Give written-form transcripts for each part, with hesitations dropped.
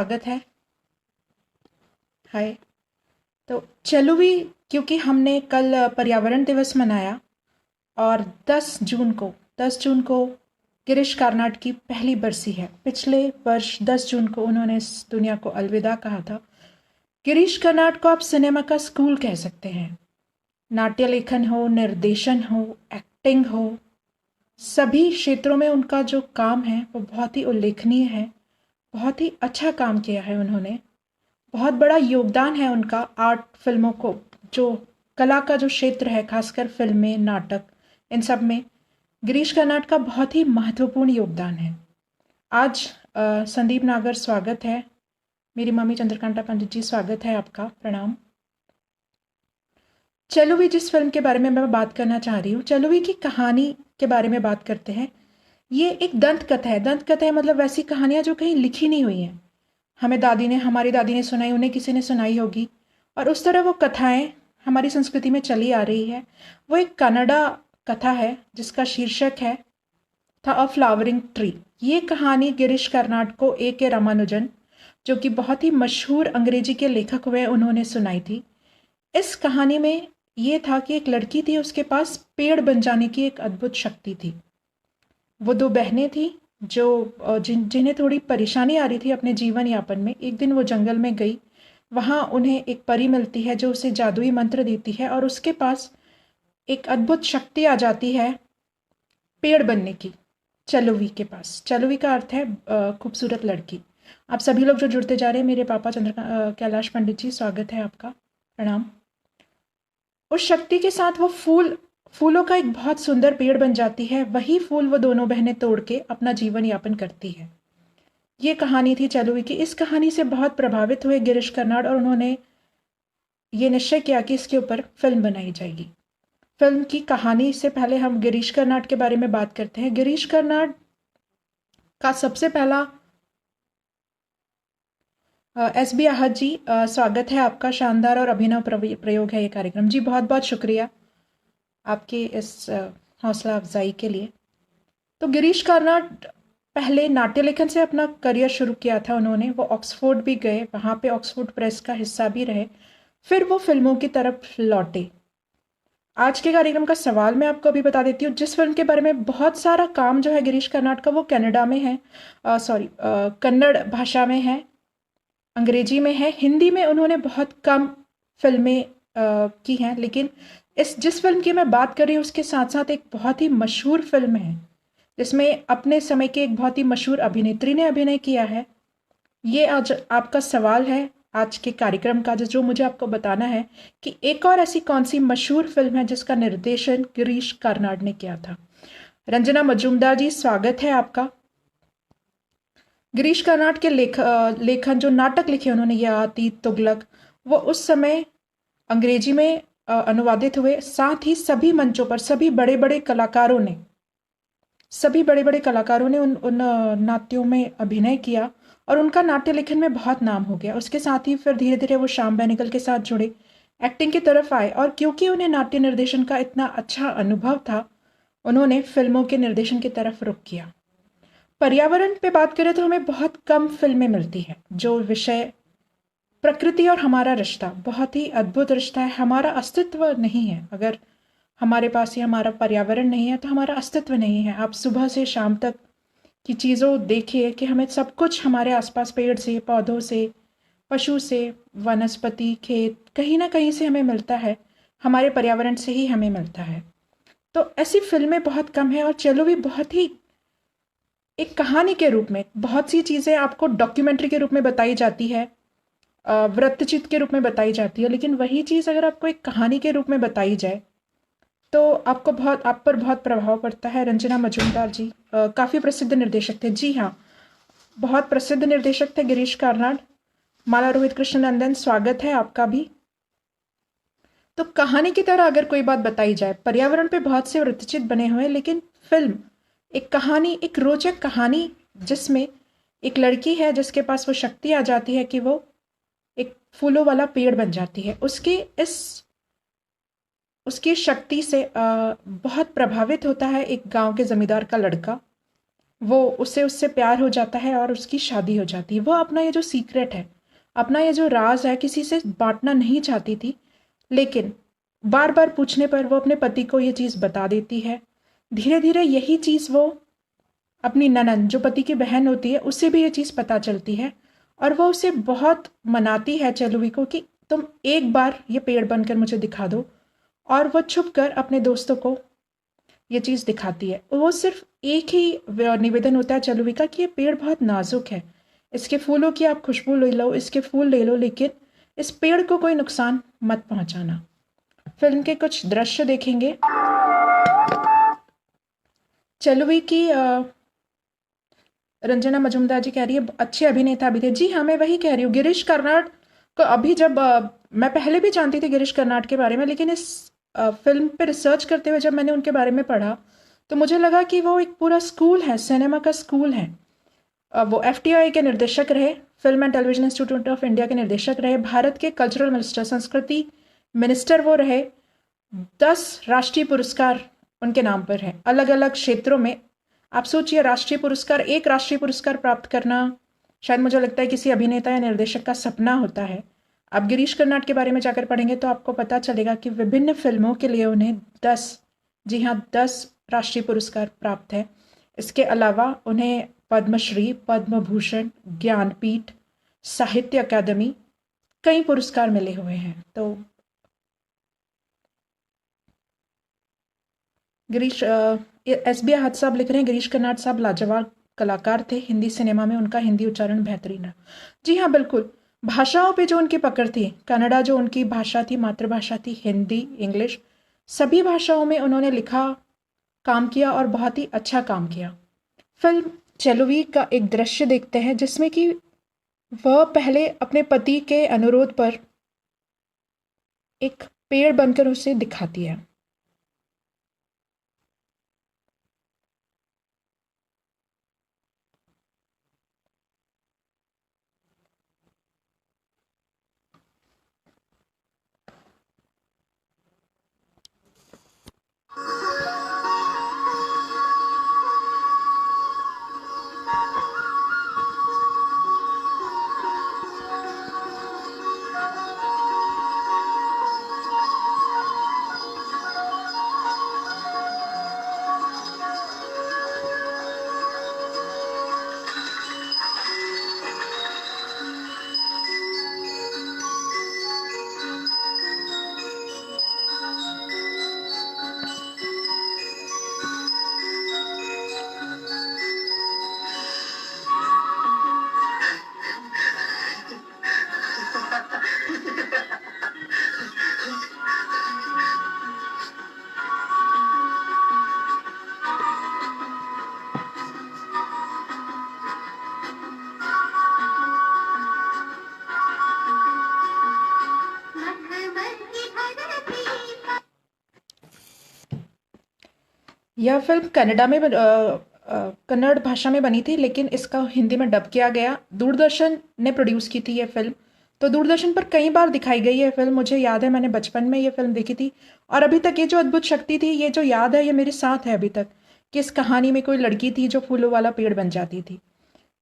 स्वागत है। हाय। तो चलो भी, क्योंकि हमने कल पर्यावरण दिवस मनाया और 10 जून को गिरीश कार्नाड की पहली बरसी है। पिछले वर्ष 10 जून को उन्होंने इस दुनिया को अलविदा कहा था। गिरीश कार्नाड को आप सिनेमा का स्कूल कह सकते हैं। नाट्य लेखन हो, निर्देशन हो, एक्टिंग हो, सभी क्षेत्रों में उनका जो काम है वो बहुत ही उल्लेखनीय है। बहुत ही अच्छा काम किया है उन्होंने। बहुत बड़ा योगदान है उनका आर्ट फिल्मों को, जो कला का जो क्षेत्र है, खासकर फिल्में, नाटक, इन सब में गिरीश कर्नाड का बहुत ही महत्वपूर्ण योगदान है। आज संदीप नागर स्वागत है। मेरी मम्मी चंद्रकांता पंडित जी स्वागत है आपका, प्रणाम। चलो भी जिस फिल्म के बारे में मैं बात करना चाह रही हूँ, चलो भी की कहानी के बारे में बात करते हैं। ये एक दंत कथा है। दंत कथा है मतलब वैसी कहानियाँ जो कहीं लिखी नहीं हुई हैं। हमारी दादी ने सुनाई, उन्हें किसी ने सुनाई होगी, और उस तरह वो कथाएं हमारी संस्कृति में चली आ रही है। वो एक कन्नड़ा कथा है जिसका शीर्षक है था अ फ्लावरिंग ट्री। ये कहानी गिरीश कर्नाड को A.K. रामानुजन, जो कि बहुत ही मशहूर अंग्रेजी के लेखक हुए, उन्होंने सुनाई थी। इस कहानी में ये था कि एक लड़की थी, उसके पास पेड़ बन जाने की एक अद्भुत शक्ति थी। वो दो बहनें थी जो जिन्हें थोड़ी परेशानी आ रही थी अपने जीवन यापन में। एक दिन वो जंगल में गई, वहाँ उन्हें एक परी मिलती है जो उसे जादुई मंत्र देती है, और उसके पास एक अद्भुत शक्ति आ जाती है पेड़ बनने की। चलोवी के पास, चलोवी का अर्थ है खूबसूरत लड़की। आप सभी लोग जो जुड़ते जा रहे हैं, मेरे पापा कैलाश पंडित जी, स्वागत है आपका, प्रणाम। उस शक्ति के साथ वो फूलों का एक बहुत सुंदर पेड़ बन जाती है। वही फूल वो दोनों बहनें तोड़ के अपना जीवन यापन करती है। ये कहानी थी चलोवी की। इस कहानी से बहुत प्रभावित हुए गिरीश कर्नाड, और उन्होंने ये निश्चय किया कि इसके ऊपर फिल्म बनाई जाएगी। फिल्म की कहानी से पहले हम गिरीश कर्नाड के बारे में बात करते हैं। गिरीश कर्नाड का सबसे पहला SB आहत जी, स्वागत है आपका। शानदार और अभिनव प्रयोग है ये कार्यक्रम। जी बहुत बहुत शुक्रिया आपके इस हौसला अफजाई के लिए। तो गिरीश कर्नाड पहले नाट्य लेखन से अपना करियर शुरू किया था उन्होंने। वो ऑक्सफोर्ड भी गए, वहाँ पे ऑक्सफोर्ड प्रेस का हिस्सा भी रहे, फिर वो फिल्मों की तरफ लौटे। आज के कार्यक्रम का सवाल मैं आपको अभी बता देती हूँ। जिस फिल्म के बारे में बहुत सारा काम जो है गिरीश कर्नाड का, वो कनाडा में है, कन्नड़ भाषा में है, अंग्रेजी में है, हिंदी में उन्होंने बहुत कम फिल्में की हैं। लेकिन जिस फिल्म की मैं बात कर रही हूँ उसके साथ साथ एक बहुत ही मशहूर फिल्म है जिसमें अपने समय के एक बहुत ही मशहूर अभिनेत्री ने अभिनय किया है। ये आज आपका सवाल है आज के कार्यक्रम का, जो मुझे आपको बताना है कि एक और ऐसी कौन सी मशहूर फिल्म है जिसका निर्देशन गिरीश कर्नाड ने किया था। रंजना मजूमदार जी, स्वागत है आपका। गिरीश कर्नाड के लेखन, जो नाटक लिखे उन्होंने, याती तुगलक, वो उस समय अंग्रेजी में अनुवादित हुए। साथ ही सभी मंचों पर सभी बड़े बड़े कलाकारों ने उन नाट्यों में अभिनय किया, और उनका नाट्य लेखन में बहुत नाम हो गया। उसके साथ ही फिर धीरे धीरे वो श्याम बेनेगल के साथ जुड़े, एक्टिंग की तरफ आए, और क्योंकि उन्हें नाट्य निर्देशन का इतना अच्छा अनुभव था, उन्होंने फिल्मों के निर्देशन की तरफ रुख किया। पर्यावरण पे बात करें तो हमें बहुत कम फिल्में मिलती हैं जो विषय प्रकृति और हमारा रिश्ता, बहुत ही अद्भुत रिश्ता है। हमारा अस्तित्व नहीं है अगर हमारे पास ही हमारा पर्यावरण नहीं है, तो हमारा अस्तित्व नहीं है। आप सुबह से शाम तक की चीज़ों देखिए कि हमें सब कुछ हमारे आसपास पेड़ से, पौधों से, पशु से, वनस्पति, खेत, कहीं ना कहीं से हमें मिलता है। हमारे पर्यावरण से ही हमें मिलता है। तो ऐसी फिल्में बहुत कम है। और चलो भी बहुत ही एक कहानी के रूप में, बहुत सी चीज़ें आपको डॉक्यूमेंट्री के रूप में बताई जाती है, वृत्तचित्र के रूप में बताई जाती है, लेकिन वही चीज़ अगर आपको एक कहानी के रूप में बताई जाए तो आप पर बहुत प्रभाव पड़ता है। रंजना मजूमदार जी काफ़ी प्रसिद्ध निर्देशक थे। जी हाँ, बहुत प्रसिद्ध निर्देशक थे गिरीश कर्नाड। माला रोहित कृष्ण नंदन, स्वागत है आपका भी। तो कहानी की तरह अगर कोई बात बताई जाए, पर्यावरण पे बहुत से वृत्तचित्र बने हुए हैं, लेकिन फिल्म एक कहानी, एक रोचक कहानी, जिसमें एक लड़की है जिसके पास वो शक्ति आ जाती है कि वो एक फूलों वाला पेड़ बन जाती है। उसकी शक्ति से बहुत प्रभावित होता है एक गांव के जमींदार का लड़का, वो उससे उससे प्यार हो जाता है और उसकी शादी हो जाती है। वो अपना ये जो सीक्रेट है, अपना ये जो राज है, किसी से बांटना नहीं चाहती थी, लेकिन बार बार पूछने पर वो अपने पति को ये चीज़ बता देती है। धीरे धीरे यही चीज़ वो अपनी ननंद, जो पति की बहन होती है, उससे भी ये चीज़ पता चलती है और वो उसे बहुत मनाती है चेलुवी को कि तुम एक बार ये पेड़ बनकर मुझे दिखा दो। और वो छुप कर अपने दोस्तों को ये चीज़ दिखाती है। वो सिर्फ एक ही निवेदन होता है चेलुवी का कि ये पेड़ बहुत नाजुक है, इसके फूलों की आप खुशबू ले लो, इसके फूल ले लो, लेकिन इस पेड़ को कोई नुकसान मत पहुंचाना। फिल्म के कुछ दृश्य देखेंगे। चेलुवी की रंजना मजुमदार जी कह रही है अच्छे अभिनेता भी थे। जी हाँ, मैं वही कह रही हूँ। गिरीश कर्नाड को अभी जब मैं पहले भी जानती थी गिरीश कर्नाड के बारे में, लेकिन इस फिल्म पे रिसर्च करते हुए जब मैंने उनके बारे में पढ़ा तो मुझे लगा कि वो एक पूरा स्कूल है, सिनेमा का स्कूल है। वो FTI के निर्देशक रहे, film and television institute of India के निर्देशक रहे, भारत के कल्चरल मिनिस्टर, संस्कृति मिनिस्टर वो रहे। 10 राष्ट्रीय पुरस्कार उनके नाम पर हैं अलग अलग क्षेत्रों में। आप सोचिए, राष्ट्रीय पुरस्कार, एक राष्ट्रीय पुरस्कार प्राप्त करना शायद मुझे लगता है किसी अभिनेता या निर्देशक का सपना होता है। आप गिरीश कर्नाड के बारे में जाकर पढ़ेंगे तो आपको पता चलेगा कि विभिन्न फिल्मों के लिए उन्हें 10, जी हाँ 10 राष्ट्रीय पुरस्कार प्राप्त है। इसके अलावा उन्हें पद्मश्री, पद्म भूषण, ज्ञानपीठ, साहित्य अकादमी, कई पुरस्कार मिले हुए हैं। तो गिरीश SB आहत साहब लिख रहे हैं गिरीश कर्नाड साहब लाजवाब कलाकार थे, हिंदी सिनेमा में उनका हिंदी उच्चारण बेहतरीन है। जी हाँ बिल्कुल, भाषाओं पे जो उनकी पकड़ थी, कन्नड़ा जो उनकी भाषा थी, मातृभाषा थी, हिंदी, इंग्लिश, सभी भाषाओं में उन्होंने लिखा, काम किया और बहुत ही अच्छा काम किया। फिल्म चेलुवी का एक दृश्य देखते हैं जिसमें कि वह पहले अपने पति के अनुरोध पर एक पेड़ बनकर उसे दिखाती है। यह फिल्म कन्नड़ा में कन्नड़ भाषा में बनी थी, लेकिन इसका हिंदी में डब किया गया। दूरदर्शन ने प्रोड्यूस की थी ये फिल्म, तो दूरदर्शन पर कई बार दिखाई गई है फिल्म। मुझे याद है मैंने बचपन में ये फिल्म देखी थी और अभी तक ये जो अद्भुत शक्ति थी, ये जो याद है, ये मेरे साथ है अभी तक, कि इस कहानी में कोई लड़की थी जो फूलों वाला पेड़ बन जाती थी।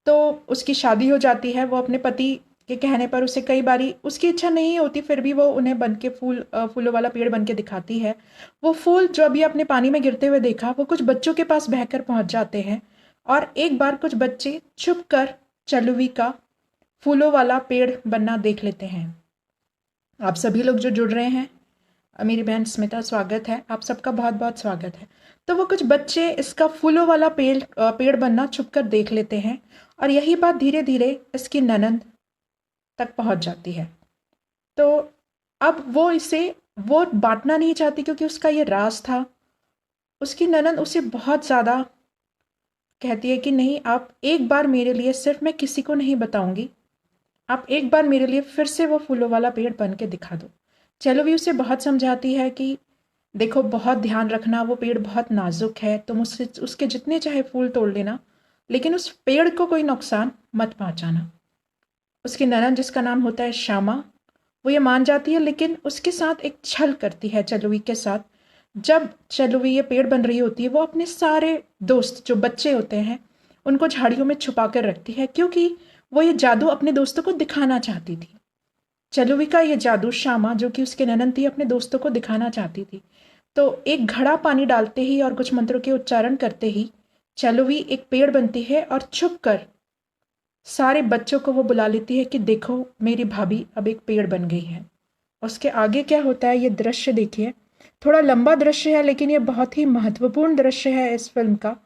तो उसकी शादी हो जाती है, वो अपने पति के कहने पर, उसे कई बारी उसकी इच्छा नहीं होती फिर भी वो उन्हें बन के फूलों वाला पेड़ बन के दिखाती है। वो फूल जो अभी अपने पानी में गिरते हुए देखा, वो कुछ बच्चों के पास बहकर पहुंच जाते हैं और एक बार कुछ बच्चे छुप कर चेलुवी का फूलों वाला पेड़ बनना देख लेते हैं। आप सभी लोग जो जुड़ रहे हैं, मेरी बहन स्मिता, स्वागत है, आप सबका बहुत बहुत स्वागत है। तो वो कुछ बच्चे इसका फूलों वाला पेड़ बनना छुप कर देख लेते हैं और यही बात धीरे धीरे इसकी ननंद तक पहुंच जाती है। तो अब वो बांटना नहीं चाहती क्योंकि उसका ये राज था। उसकी ननंद उसे बहुत ज़्यादा कहती है कि नहीं, आप एक बार मेरे लिए, सिर्फ मैं किसी को नहीं बताऊंगी, आप एक बार मेरे लिए फिर से वो फूलों वाला पेड़ बन के दिखा दो। चेलुवी उसे बहुत समझाती है कि देखो, बहुत ध्यान रखना, वो पेड़ बहुत नाजुक है, तुम उससे उसके जितने चाहे फूल तोड़ लेना, लेकिन उस पेड़ को कोई नुकसान मत पहुंचाना। उसकी ननद, जिसका नाम होता है श्यामा, वो ये मान जाती है, लेकिन उसके साथ एक छल करती है चेलुवी के साथ। जब चेलुवी ये पेड़ बन रही होती है, वो अपने सारे दोस्त जो बच्चे होते हैं उनको झाड़ियों में छुपा कर रखती है, क्योंकि वो ये जादू अपने दोस्तों को दिखाना चाहती थी। चलोवी का ये जादू श्यामा, जो कि उसके ननद थी, अपने दोस्तों को दिखाना चाहती थी। तो एक घड़ा पानी डालते ही और कुछ मंत्रों के उच्चारण करते ही चलोवी एक पेड़ बनती है और छुप कर सारे बच्चों को वो बुला लेती है कि देखो मेरी भाभी अब एक पेड़ बन गई है। उसके आगे क्या होता है ये दृश्य देखिए। थोड़ा लंबा दृश्य है लेकिन ये बहुत ही महत्वपूर्ण दृश्य है इस फिल्म का।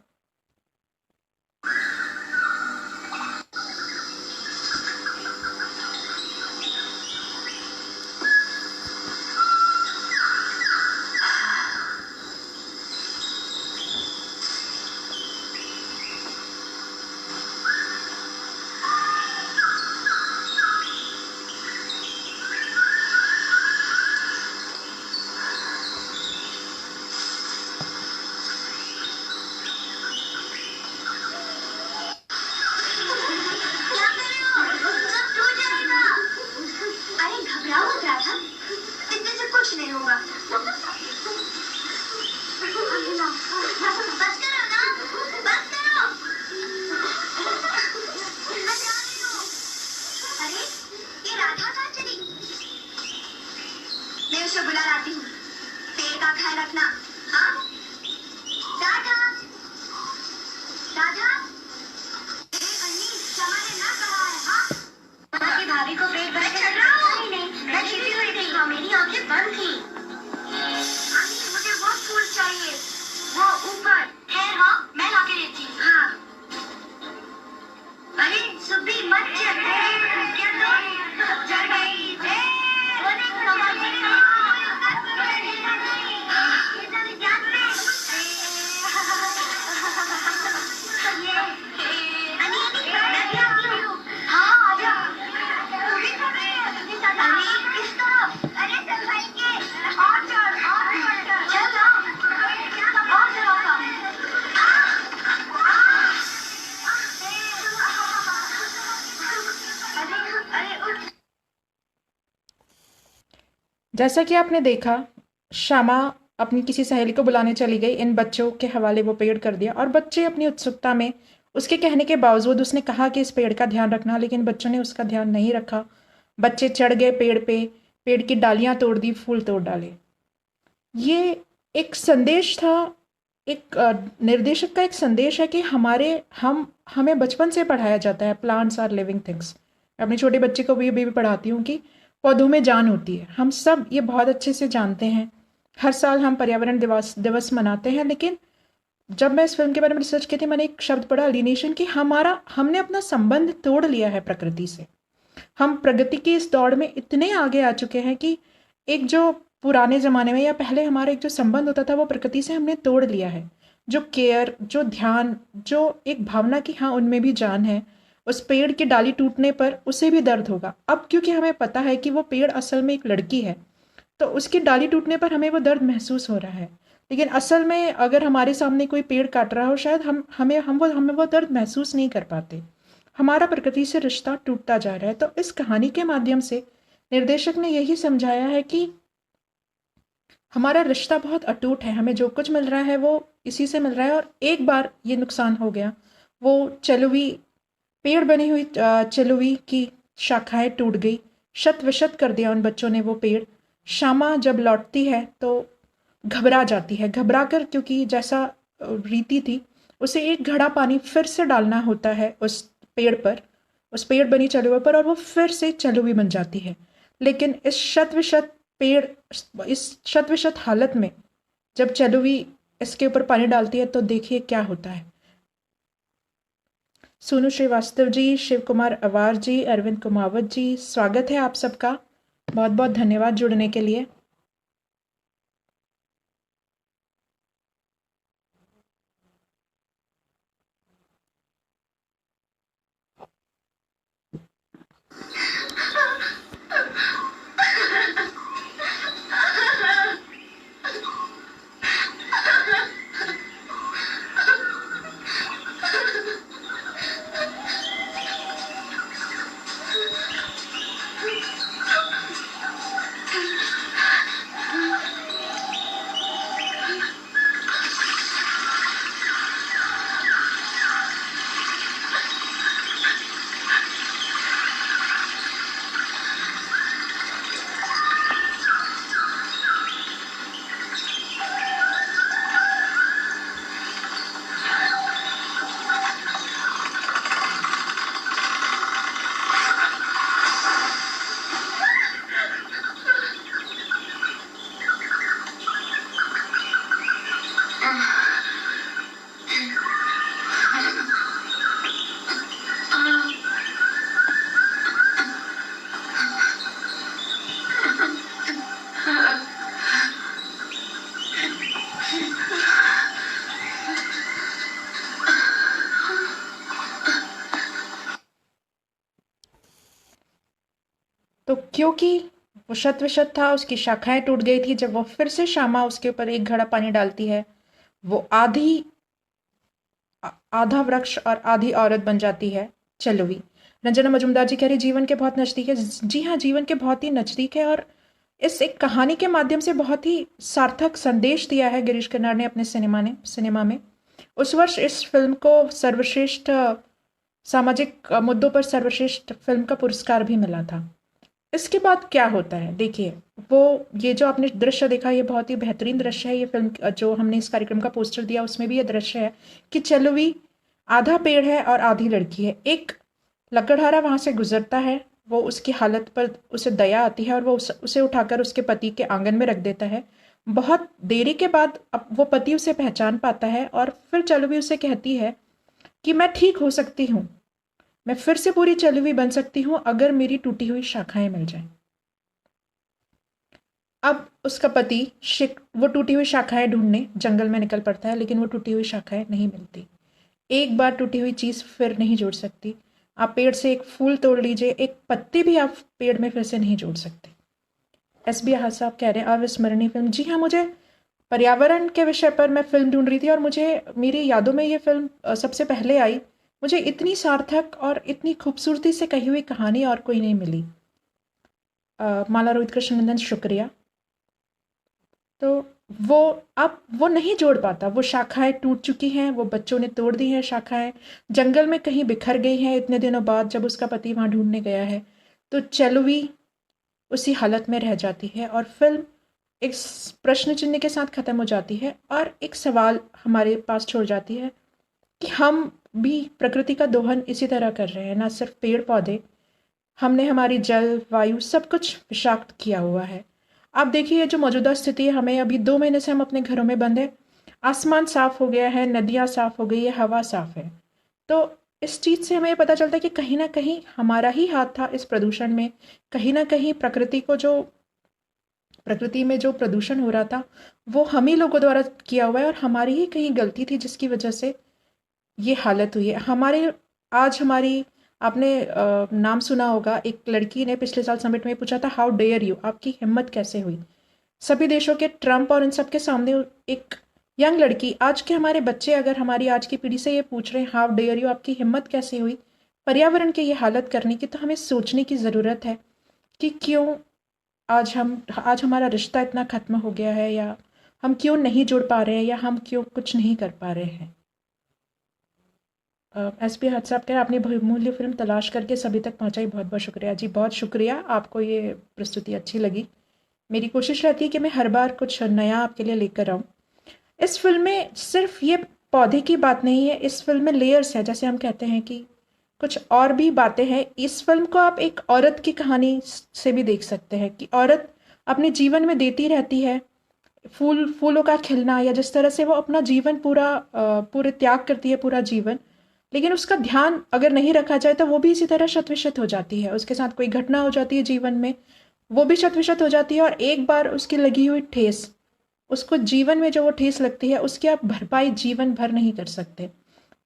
जैसा कि आपने देखा, श्यामा अपनी किसी सहेली को बुलाने चली गई, इन बच्चों के हवाले वो पेड़ कर दिया और बच्चे अपनी उत्सुकता में, उसके कहने के बावजूद उसने कहा कि इस पेड़ का ध्यान रखना, लेकिन बच्चों ने उसका ध्यान नहीं रखा। बच्चे चढ़ गए पेड़ पे, पेड़ की डालियां तोड़ दी, फूल तोड़ डाले। ये एक संदेश था, एक निर्देशक का एक संदेश है कि हमें बचपन से पढ़ाया जाता है प्लांट्स आर लिविंग थिंग्स। मैं अपने छोटे बच्चे को भी पढ़ाती हूँ कि पौधों में जान होती है। हम सब ये बहुत अच्छे से जानते हैं। हर साल हम पर्यावरण दिवस मनाते हैं, लेकिन जब मैं इस फिल्म के बारे में रिसर्च की थी, मैंने एक शब्द पढ़ा, अलिनेशन, कि हमने अपना संबंध तोड़ लिया है प्रकृति से। हम प्रगति की इस दौड़ में इतने आगे आ चुके हैं कि एक जो पुराने ज़माने में या पहले हमारा एक जो संबंध होता था वो प्रकृति से हमने तोड़ लिया है। जो केयर, जो ध्यान, जो एक भावना की हाँ उनमें भी जान है, उस पेड़ की डाली टूटने पर उसे भी दर्द होगा। अब क्योंकि हमें पता है कि वो पेड़ असल में एक लड़की है, तो उसकी डाली टूटने पर हमें वो दर्द महसूस हो रहा है। लेकिन असल में अगर हमारे सामने कोई पेड़ काट रहा हो, शायद हमें वो दर्द महसूस नहीं कर पाते। हमारा प्रकृति से रिश्ता टूटता जा रहा है। तो इस कहानी के माध्यम से निर्देशक ने यही समझाया है कि हमारा रिश्ता बहुत अटूट है, हमें जो कुछ मिल रहा है वो इसी से मिल रहा है। और एक बार ये नुकसान हो गया, वो चलोवी पेड़ बनी हुई चलोवी की शाखाएं टूट गई, शत विशत कर दिया उन बच्चों ने वो पेड़। श्यामा जब लौटती है तो घबरा जाती है, घबरा कर, क्योंकि जैसा रीति थी उसे एक घड़ा पानी फिर से डालना होता है उस पेड़ पर, उस पेड़ बनी चलोवी पर, और वो फिर से चलोवी बन जाती है। लेकिन इस शत विशत हालत में जब चलोवी इसके ऊपर पानी डालती है तो देखिए क्या होता है। सोनू श्रीवास्तव जी, शिव कुमार अवार जी, अरविंद कुमावत जी, स्वागत है आप सबका। बहुत बहुत धन्यवाद जुड़ने के लिए। तो क्योंकि वो शत विशत था, उसकी शाखाएं टूट गई थी, जब वो फिर से श्यामा उसके ऊपर एक घड़ा पानी डालती है, वो आधा वृक्ष और आधी औरत बन जाती है चलवी। रंजना मजुमदार जी कह रही जीवन के बहुत नज़दीक है। जी हाँ, जीवन के बहुत ही नज़दीक है, और इस एक कहानी के माध्यम से बहुत ही सार्थक संदेश दिया है गिरीश कर्नाड ने अपने सिनेमा में। उस वर्ष इस फिल्म को सर्वश्रेष्ठ सामाजिक मुद्दों पर सर्वश्रेष्ठ फिल्म का पुरस्कार भी मिला था। इसके बाद क्या होता है देखिए, वो ये जो आपने दृश्य देखा, ये बहुत ही बेहतरीन दृश्य है। ये फिल्म जो हमने इस कार्यक्रम का पोस्टर दिया उसमें भी ये दृश्य है कि चलवी आधा पेड़ है और आधी लड़की है। एक लकड़हारा वहां से गुजरता है, वो उसकी हालत पर उसे दया आती है और वो उसे उठाकर उसके पति के आंगन में रख देता है। बहुत देरी के बाद अब वो पति उसे पहचान पाता है और फिर चलवी उसे कहती है कि मैं ठीक हो सकती हूँ, मैं फिर से पूरी चली हुई बन सकती हूँ अगर मेरी टूटी हुई शाखाएं मिल जाएं। अब उसका पति वो टूटी हुई शाखाएं ढूंढने जंगल में निकल पड़ता है, लेकिन वो टूटी हुई शाखाएं नहीं मिलती। एक बार टूटी हुई चीज फिर नहीं जोड़ सकती। आप पेड़ से एक फूल तोड़ लीजिए, एक पत्ती भी आप पेड़ में फिर से नहीं जोड़ सकते। SB हाथ साहब कह रहे हैं अविस्मरणीय फिल्म। जी हाँ, मुझे पर्यावरण के विषय पर मैं फिल्म ढूंढ रही थी और मुझे मेरी यादों में ये फिल्म सबसे पहले आई। मुझे इतनी सार्थक और इतनी खूबसूरती से कही हुई कहानी और कोई नहीं मिली। माला रोहित कृष्णनंदन, शुक्रिया। तो वो अब वो नहीं जोड़ पाता, वो शाखाएं टूट चुकी हैं, वो बच्चों ने तोड़ दी हैं शाखाएं, जंगल में कहीं बिखर गई हैं इतने दिनों बाद जब उसका पति वहां ढूंढने गया है। तो चलवी उसी हालत में रह जाती है और फिल्म एक प्रश्न चिन्ह के साथ खत्म हो जाती है और एक सवाल हमारे पास छोड़ जाती है कि हम भी प्रकृति का दोहन इसी तरह कर रहे हैं। ना सिर्फ पेड़ पौधे, हमने हमारी जल वायु सब कुछ विषाक्त किया हुआ है। आप देखिए जो मौजूदा स्थिति है, हमें अभी 2 महीने से हम अपने घरों में बंद है। आसमान साफ हो गया है, नदियाँ साफ हो गई है, हवा साफ है। तो इस चीज़ से हमें ये पता चलता है कि कहीं ना कहीं हमारा ही हाथ था इस प्रदूषण में। कहीं ना कहीं प्रकृति में जो प्रदूषण हो रहा था वो हम ही लोगों द्वारा किया हुआ है, और हमारी ही कहीं गलती थी जिसकी वजह से ये हालत हुई है हमारे। आज हमारी आपने नाम सुना होगा, एक लड़की ने पिछले साल समिट में पूछा था हाउ डेयर यू, आपकी हिम्मत कैसे हुई। सभी देशों के ट्रंप और इन सब के सामने एक यंग लड़की, आज के हमारे बच्चे अगर हमारी आज की पीढ़ी से ये पूछ रहे हैं हाउ डेयर यू, आपकी हिम्मत कैसे हुई पर्यावरण की ये हालत करने की, तो हमें सोचने की ज़रूरत है कि क्यों आज हमारा रिश्ता इतना खत्म हो गया है, या हम क्यों नहीं जुड़ पा रहे हैं, या हम क्यों कुछ नहीं कर पा रहे हैं। SB हद साहब कह आपने बहुमूल्य फिल्म तलाश करके सभी तक पहुंचाई, बहुत बहुत शुक्रिया जी, बहुत शुक्रिया। आपको ये प्रस्तुति अच्छी लगी। मेरी कोशिश रहती है कि मैं हर बार कुछ नया आपके लिए लेकर आऊँ। इस फिल्म में सिर्फ ये पौधे की बात नहीं है, इस फिल्म में लेयर्स है, जैसे हम कहते हैं कि कुछ और भी बातें हैं। इस फिल्म को आप एक औरत की कहानी से भी देख सकते हैं कि औरत अपने जीवन में देती रहती है, फूलों का खिलना, या जिस तरह से वो अपना जीवन पूरे त्याग करती है पूरा जीवन, लेकिन उसका ध्यान अगर नहीं रखा जाए तो वो भी इसी तरह शतविशत हो जाती है। उसके साथ कोई घटना हो जाती है जीवन में, वो भी शतविशत हो जाती है, और एक बार उसकी लगी हुई ठेस, उसको जीवन में जो वो ठेस लगती है उसकी आप भरपाई जीवन भर नहीं कर सकते।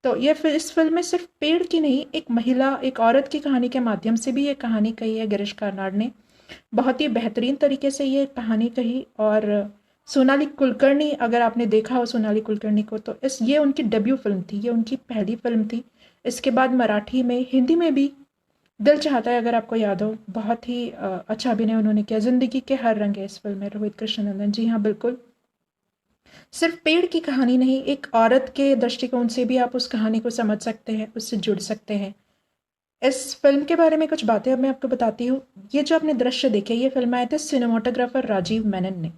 तो ये इस फिल्म में सिर्फ पेड़ की नहीं, एक महिला, एक औरत की कहानी के माध्यम से भी ये कहानी कही है गिरीश कर्नाड ने। बहुत ही बेहतरीन तरीके से ये कहानी कही। और सोनाली कुलकर्णी, अगर आपने देखा हो सोनाली कुलकर्णी को, तो ये उनकी डेब्यू फिल्म थी, ये उनकी पहली फिल्म थी। इसके बाद मराठी में, हिंदी में भी दिल चाहता है, अगर आपको याद हो, बहुत ही अच्छा अभिनय उन्होंने किया। जिंदगी के हर रंग है इस फिल्म में, रोहित कृष्णनंदन। जी हाँ, बिल्कुल, सिर्फ पेड़ की कहानी नहीं, एक औरत के दृष्टिकोण से भी आप उस कहानी को समझ सकते हैं, उससे जुड़ सकते हैं। इस फिल्म के बारे में कुछ बातें अब मैं आपको बताती हूँ। ये जो आपने दृश्य देखे, ये फिल्म आए थे सिनेमाटोग्राफर राजीव मेनन ने।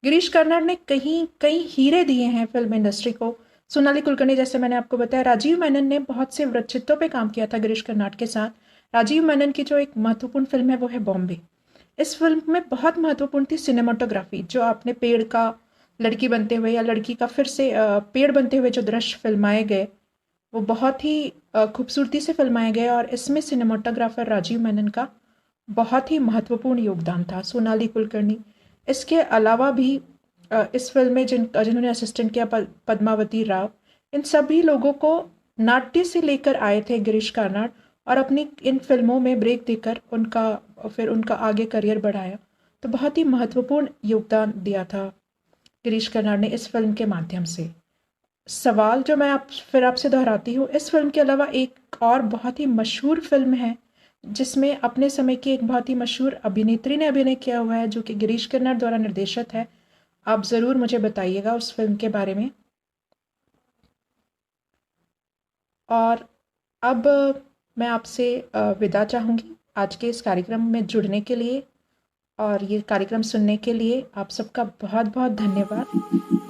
गिरीश कर्नाड ने कहीं कहीं हीरे दिए हैं फिल्म इंडस्ट्री को। सोनाली कुलकर्णी, जैसे मैंने आपको बताया, राजीव मेनन ने बहुत से वृत्तचित्रों पे काम किया था गिरीश कर्नाड के साथ। राजीव मेनन की जो एक महत्वपूर्ण फिल्म है वो है बॉम्बे। इस फिल्म में बहुत महत्वपूर्ण थी सिनेमाटोग्राफी, जो आपने पेड़ का लड़की बनते हुए या लड़की का फिर से पेड़ बनते हुए जो दृश्य फिल्माए गए, वो बहुत ही खूबसूरती से फिल्माए गए, और इसमें सिनेमाटोग्राफर राजीव मेनन का बहुत ही महत्वपूर्ण योगदान था। सोनाली कुलकर्णी, इसके अलावा भी इस फिल्म में जिन्होंने असिस्टेंट किया, पद्मावती राव, इन सभी लोगों को नाट्य से लेकर आए थे गिरीश कर्नाड, और अपनी इन फिल्मों में ब्रेक देकर उनका और फिर उनका आगे करियर बढ़ाया। तो बहुत ही महत्वपूर्ण योगदान दिया था गिरीश कर्नाड ने इस फ़िल्म के माध्यम से। सवाल जो मैं फिर आपसे दोहराती हूँ, इस फ़िल्म के अलावा एक और बहुत ही मशहूर फ़िल्म है जिसमें अपने समय की एक बहुत ही मशहूर अभिनेत्री ने अभिनय किया हुआ है, जो कि गिरीश कर्नाड द्वारा निर्देशित है। आप ज़रूर मुझे बताइएगा उस फ़िल्म के बारे में। और अब मैं आपसे विदा चाहूँगी आज के इस कार्यक्रम में जुड़ने के लिए, और ये कार्यक्रम सुनने के लिए आप सबका बहुत बहुत धन्यवाद।